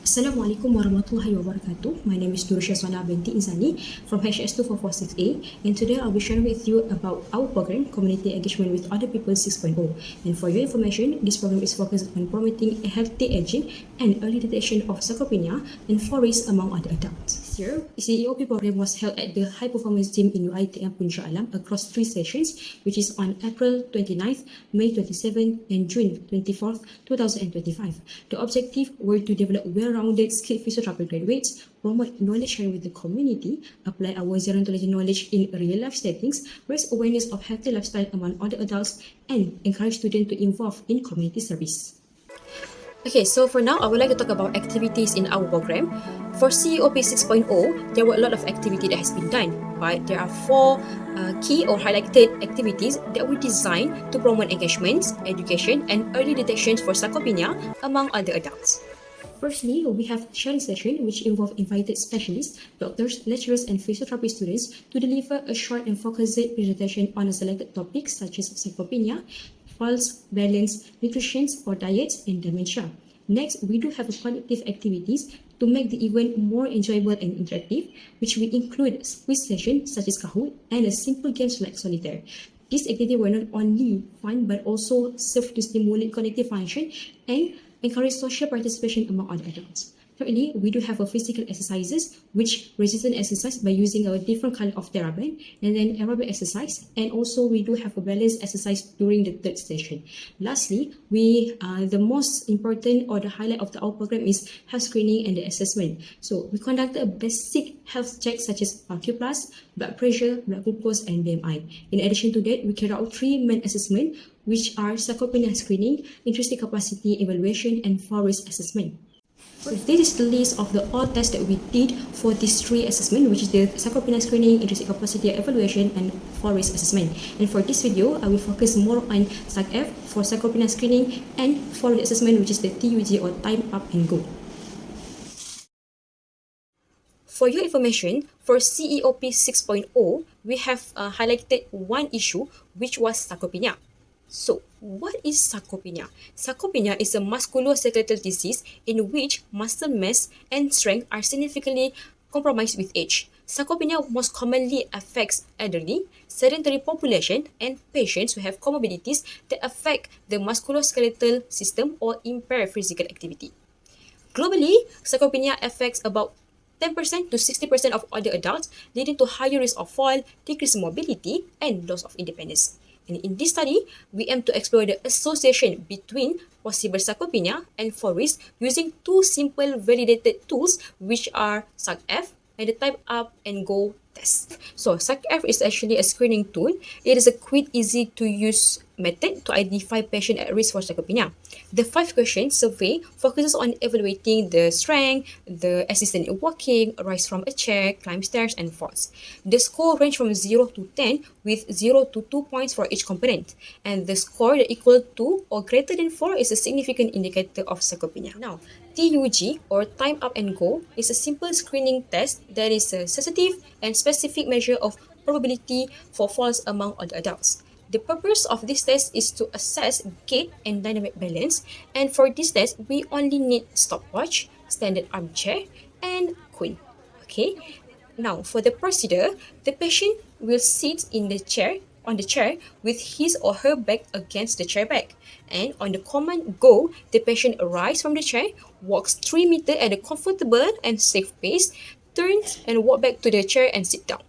Assalamualaikum warahmatullahi wabarakatuh. My name is Nurul Syazwana binti Izani from HS2446A, and today I'll be sharing with you about our program, Community Engagement with Other People 6.0. And for your information, this program is focused on promoting a healthy aging and early detection of sarcopenia and forests among other adults. This year, Ceop program was held at the High Performance Gym in UiTM Punjab Alam across 3 sessions, which is on April 29th, May 27th, and June 24th, 2025. The objective were to develop well-rounded skilled physiotherapy graduates, promote knowledge sharing with the community, apply our gerontology knowledge in real-life settings, raise awareness of healthy lifestyle among other adults, and encourage students to involve in community service. Okay, so for now, I would like to talk about activities in our program. For CEOP 6.0, there were a lot of activity that has been done, but there are 4 key or highlighted activities that we designed to promote engagement, education, and early detections for sarcopenia among other adults. Firstly, we have sharing session which involve invited specialists, doctors, lecturers, and physiotherapy students to deliver a short and focused presentation on a selected topic such as sarcopenia, falls, balance, nutrition or diets, and dementia. Next, we do have collective activities to make the event more enjoyable and interactive, which will include quiz sessions such as Kahoot and a simple games like solitaire. These activities were not only fun but also serve to stimulate cognitive function and encourage social participation among other adults. Thirdly, we do have a physical exercises, which resistance exercise by using a different kind of TheraBand, and then aerobic exercise, and also we do have a balance exercise during the third session. Lastly, the most important or the highlight of our program is health screening and the assessment. So we conducted a basic health check such as Q+, blood pressure, blood glucose, and BMI. In addition to that, we carry out 3 main assessments, which are sarcopenia screening, intrinsic capacity evaluation, and forest assessment. This is the list of all tests that we did for these 3 assessments, which is the sarcopenia screening, intrinsic capacity evaluation, and forest assessment. And for this video, I will focus more on SARC-F for sarcopenia screening and forest assessment, which is the TUG or time up and go. For your information, for CEOP 6.0, we have highlighted one issue, which was sarcopenia. So, what is sarcopenia? Sarcopenia is a musculoskeletal disease in which muscle mass and strength are significantly compromised with age. Sarcopenia most commonly affects elderly, sedentary population, and patients who have comorbidities that affect the musculoskeletal system or impair physical activity. Globally, sarcopenia affects about 10% to 60% of older adults, leading to higher risk of fall, decreased mobility, and loss of independence. And in this study, we aim to explore the association between possible sarcopenia and forest using 2 simple validated tools, which are SARC-F and the Type Up and Go test. So SARC-F is actually a screening tool. It is a quick, easy to use method to identify patients at risk for sarcopenia. The 5-question survey focuses on evaluating the strength, the assistance in walking, rise from a chair, climb stairs, and falls. The score range from 0 to 10 with 0 to 2 points for each component. And the score that equal to or greater than 4 is a significant indicator of sarcopenia. Now, TUG or Time Up and Go is a simple screening test that is a sensitive and specific measure of probability for falls among older adults. The purpose of this test is to assess gait and dynamic balance, and for this test, we only need stopwatch, standard armchair, and queen. Okay. Now, for the procedure, the patient will sit on the chair with his or her back against the chair back. And on the command go, the patient arises from the chair, walks 3 meters at a comfortable and safe pace, turns and walk back to the chair and sit down.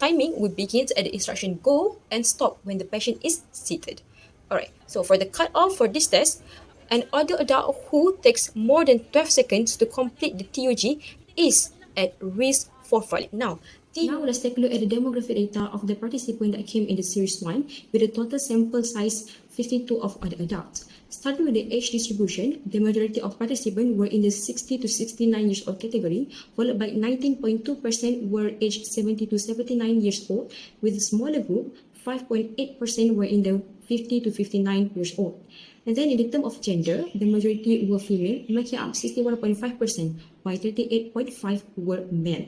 Timing will begin at the instruction go and stop when the patient is seated. Alright, so for the cutoff for this test, an older adult who takes more than 12 seconds to complete the TUG is at risk for falling. Now, let's take a look at the demographic data of the participants that came in the series 1 with a total sample size 52 of other adults. Starting with the age distribution, the majority of participants were in the 60 to 69 years old category, followed by 19.2% were aged 70 to 79 years old, with a smaller group, 5.8% were in the 50 to 59 years old. And then in the term of gender, the majority were female, making up 61.5%, while 38.5% were male.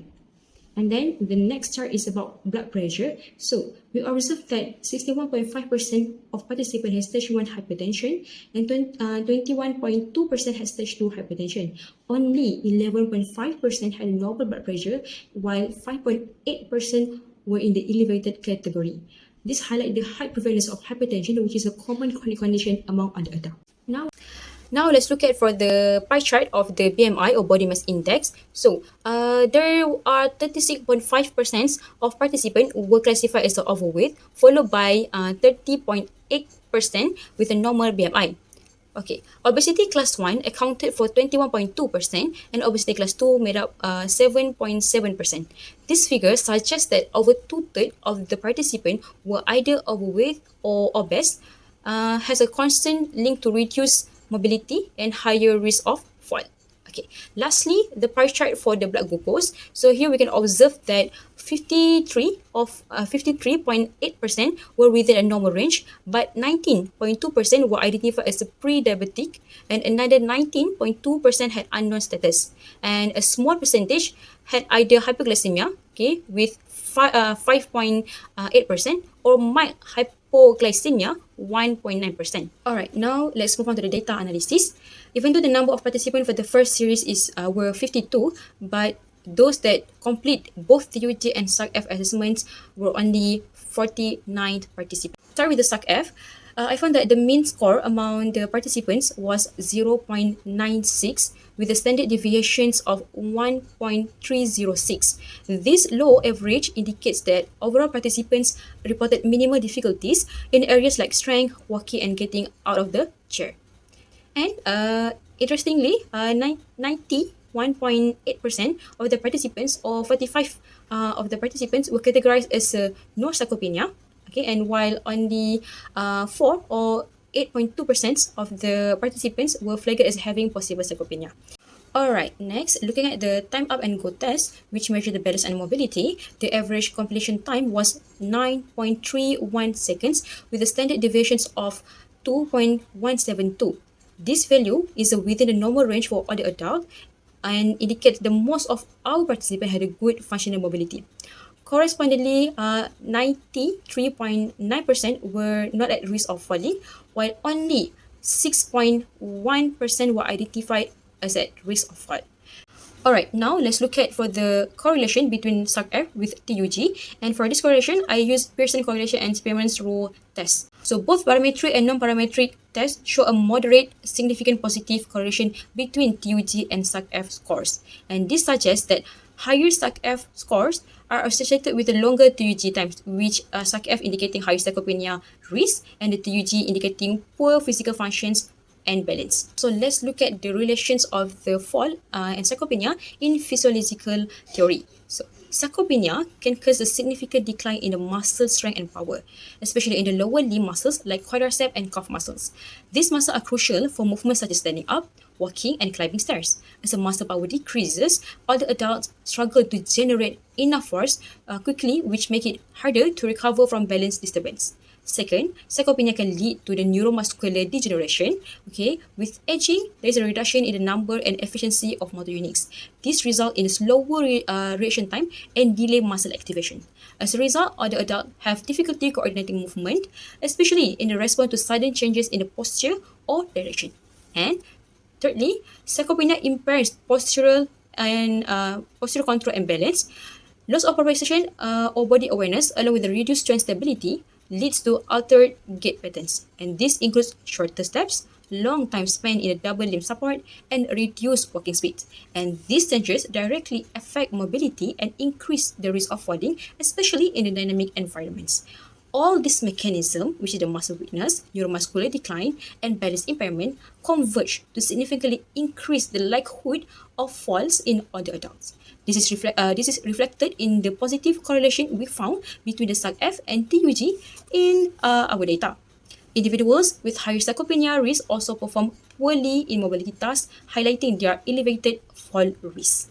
And then the next chart is about blood pressure. So we observe that 61.5% of participants has stage 1 hypertension and 21.2% has stage 2 hypertension. Only 11.5% had normal blood pressure, while 5.8% were in the elevated category. This highlights the high prevalence of hypertension, which is a common chronic condition among adults. Now let's look at for the pie chart of the BMI or body mass index. So there are 36.5% of participants were classified as overweight, followed by 30.8% with a normal BMI. Okay, obesity class 1 accounted for 21.2% and obesity class 2 made up 7.7%. This figure suggests that over 2/3 of the participants were either overweight or obese, has a constant link to reduced mobility and higher risk of fall. Okay. Lastly, the pie chart for the blood glucose. So here we can observe that 53.8% were within a normal range, but 19.2% were identified as a pre-diabetic, and another 19.2% had unknown status, and a small percentage had either hypoglycemia, okay, with 5.8%, or mild hypoglycemia, 1.9%. Alright, now let's move on to the data analysis. Even though the number of participants for the first series were 52, but those that complete both TUG and SARC-F assessments were only 49 participants. Start with the SARC-F. I found that the mean score among the participants was 0.96 with the standard deviations of 1.306. This low average indicates that overall participants reported minimal difficulties in areas like strength, walking, and getting out of the chair. And interestingly, 91.8% of the participants, or 45 of the participants, were categorized as no sarcopenia. Okay, and while only 4 or 8.2% of the participants were flagged as having possible sarcopenia. Alright, next, looking at the time up and go test, which measured the balance and mobility, the average completion time was 9.31 seconds with the standard deviations of 2.172. This value is within the normal range for all the adults and indicates that most of our participants had a good functional mobility. Correspondingly, 93.9% were not at risk of falling, while only 6.1% were identified as at risk of fall. Alright, now let's look at for the correlation between SARC-F with TUG. And for this correlation, I use Pearson correlation and Spearman's rule test. So both parametric and non-parametric tests show a moderate, significant positive correlation between TUG and SARC-F scores. And this suggests that higher SARC-F scores are associated with the longer TUG times, which SARC-F indicating higher sarcopenia risk and the TUG indicating poor physical functions and balance. So let's look at the relations of the fall and sarcopenia in physiological theory. So sarcopenia can cause a significant decline in the muscle strength and power, especially in the lower limb muscles like quadricep and calf muscles. These muscles are crucial for movements such as standing up, walking, and climbing stairs. As the muscle power decreases, older adults struggle to generate enough force quickly, which make it harder to recover from balance disturbance. Second, sarcopenia can lead to the neuromuscular degeneration. Okay, with aging, there is a reduction in the number and efficiency of motor units. This results in a slower reaction time and delay muscle activation. As a result, older adults have difficulty coordinating movement, especially in the response to sudden changes in the posture or direction. And thirdly, sarcopenia impairs postural control and balance. Loss of proprioception or body awareness, along with the reduced strength stability, leads to altered gait patterns, and this includes shorter steps, long time spent in a double limb support, and reduced walking speed. And these changes directly affect mobility and increase the risk of falling, especially in the dynamic environments. All these mechanisms, which is the muscle weakness, neuromuscular decline, and balance impairment, converge to significantly increase the likelihood of falls in older adults. This is reflected in the positive correlation we found between the SARC-F and TUG in our data. Individuals with higher sarcopenia risk also perform poorly in mobility tasks, highlighting their elevated fall risk.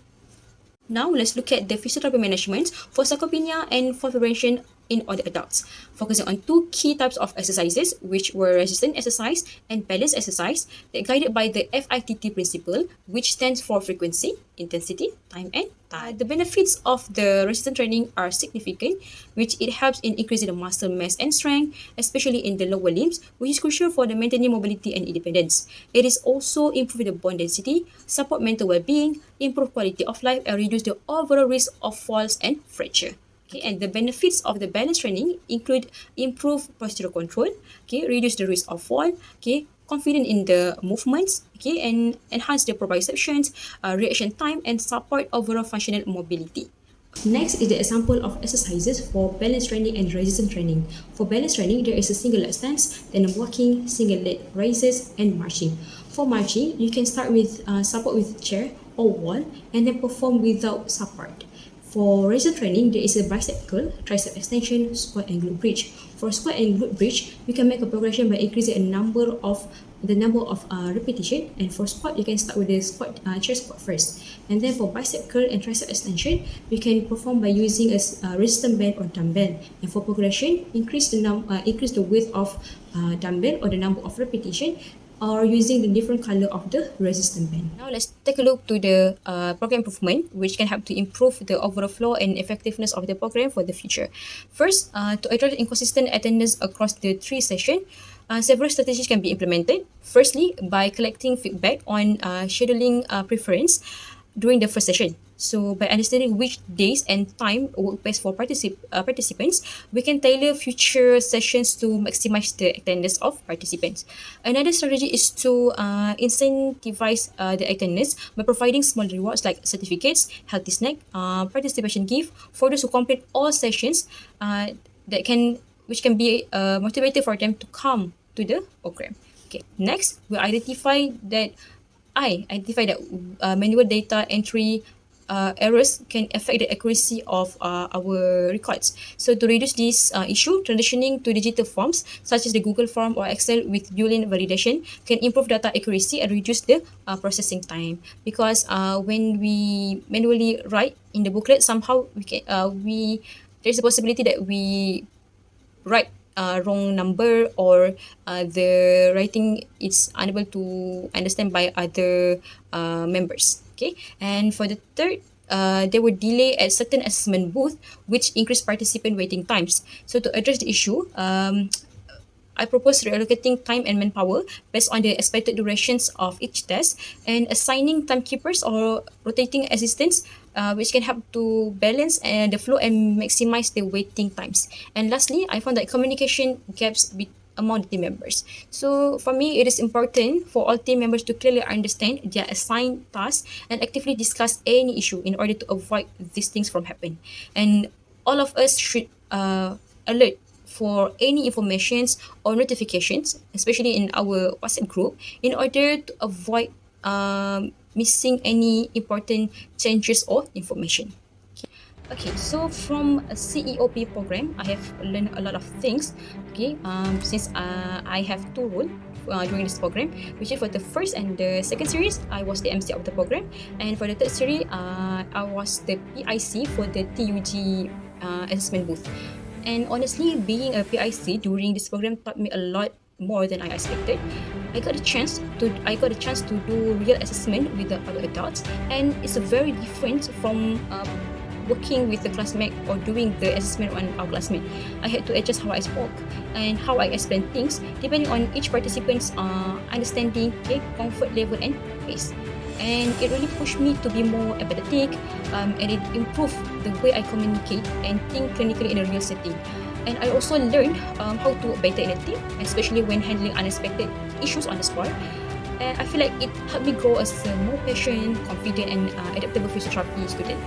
Now let's look at the physiotherapy management for sarcopenia and fall prevention in older adults, focusing on two key types of exercises, which were resistant exercise and balance exercise, that guided by the FITT principle, which stands for frequency, intensity, time, and time. The benefits of the resistance training are significant, which it helps in increasing the muscle mass and strength, especially in the lower limbs, which is crucial for the maintaining mobility and independence. It is also improve the bone density, support mental well-being, improve quality of life, and reduce the overall risk of falls and fracture. Okay, and the benefits of the balance training include improve postural control, okay, reduce the risk of fall, okay, confident in the movements, okay, and enhance the proprioceptions, reaction time, and support overall functional mobility. Next is the example of exercises for balance training and resistance training. For balance training, there is a single leg stance, then walking, single leg raises, and marching. For marching, you can start with support with chair or wall, and then perform without support. For resistance training, there is a bicep curl, tricep extension, squat, and glute bridge. For squat and glute bridge, you can make a progression by increasing the number of repetition. And for squat, you can start with the chair squat first. And then for bicep curl and tricep extension, we can perform by using a resistance band or dumbbell. And for progression, increase the width of dumbbell or the number of repetition, or using the different color of the resistance band. Now let's take a look to the program improvement, which can help to improve the overall flow and effectiveness of the program for the future. First, to address inconsistent attendance across the 3 sessions, several strategies can be implemented. Firstly, by collecting feedback on scheduling preference during the first session. So by understanding which days and time work best for participants, we can tailor future sessions to maximize the attendance of participants. Another strategy is to incentivize the attendance by providing small rewards like certificates, healthy snack, participation gift for those who complete all sessions, which can be motivated for them to come to the program. Okay. Next, we identify that manual data entry errors can affect the accuracy of our records. So to reduce this issue, transitioning to digital forms such as the Google form or Excel with Boolean validation can improve data accuracy and reduce the processing time. Because when we manually write in the booklet, somehow there's a possibility that we write wrong number, or the writing is unable to understand by other members. Okay, and for the third, there were delay at certain assessment booth, which increased participant waiting times. So to address the issue, I propose reallocating time and manpower based on the expected durations of each test, and assigning timekeepers or rotating assistants, which can help to balance the flow and maximize the waiting times. And lastly, I found that communication gaps among the team members. So for me, it is important for all team members to clearly understand their assigned tasks and actively discuss any issue in order to avoid these things from happening. And all of us should alert for any informations or notifications, especially in our WhatsApp group, in order to avoid missing any important changes or information. Okay, so from a CEOP program, I have learned a lot of things. Okay, since I have 2 roles during this program, which is for the first and the second series, I was the MC of the program, and for the third series, I was the PIC for the TUG assessment booth. And honestly, being a PIC during this program taught me a lot more than I expected. I got a chance to do real assessment with the other adults, and it's very different from working with the classmate or doing the assessment on our classmate. I had to adjust how I spoke and how I explain things depending on each participant's understanding, comfort level, and pace. And it really pushed me to be more empathetic, and it improved the way I communicate and think clinically in a real setting. And I also learned how to work better in a team, especially when handling unexpected issues on the spot. And I feel like it helped me grow as a more patient, confident, and adaptable physiotherapy student.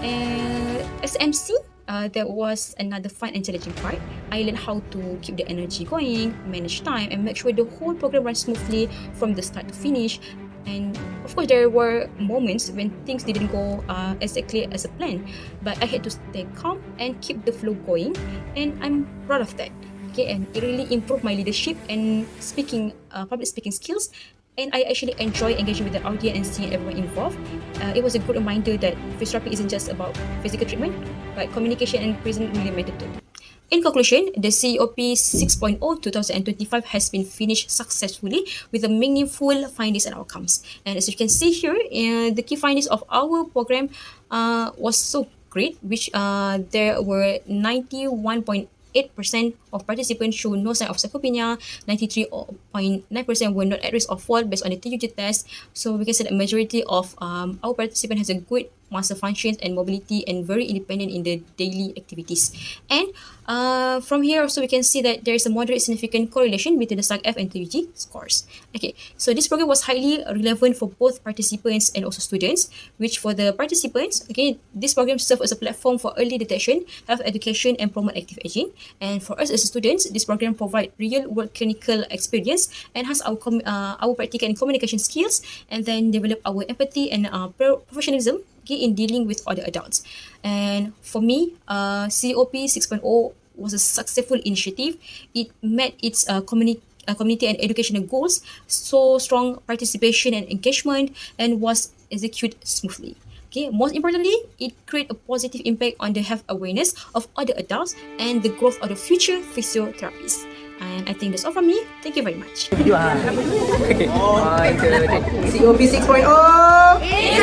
And as MC, that was another fun and challenging part. I learned how to keep the energy going, manage time, and make sure the whole program runs smoothly from the start to finish. And of course, there were moments when things didn't go exactly as a plan, but I had to stay calm and keep the flow going, and I'm proud of that. Okay, and it really improved my leadership and public speaking skills. And I actually enjoy engaging with the audience and seeing everyone involved. It was a good reminder that physiotherapy isn't just about physical treatment, but communication and presence really matter too. In conclusion, the CEOP 6.0 2025 has been finished successfully with a meaningful findings and outcomes. And as you can see here, the key findings of our program was so great, which there were 91.8% of participants show no sign of sarcopenia, 93.9% were not at risk of fall based on the TUG test. So we can say the majority of our participant has a good muscle functions and mobility and very independent in the daily activities. And from here also we can see that there is a moderate significant correlation between the SARC-F and TUG scores. Okay, so this program was highly relevant for both participants and also students, which for the participants, okay, this program serves as a platform for early detection, health education and promote active aging. And for us as students, this program provide real world clinical experience, enhance our practical and communication skills, and then develop our empathy and professionalism, okay, in dealing with other adults. And for me, COP 6.0 was a successful initiative. It met its community and educational goals, so strong participation and engagement, and was executed smoothly. Okay, most importantly, it created a positive impact on the health awareness of other adults and the growth of the future physiotherapists. And I think that's all from me. Thank you very much. You are. Okay. COP 6.0 is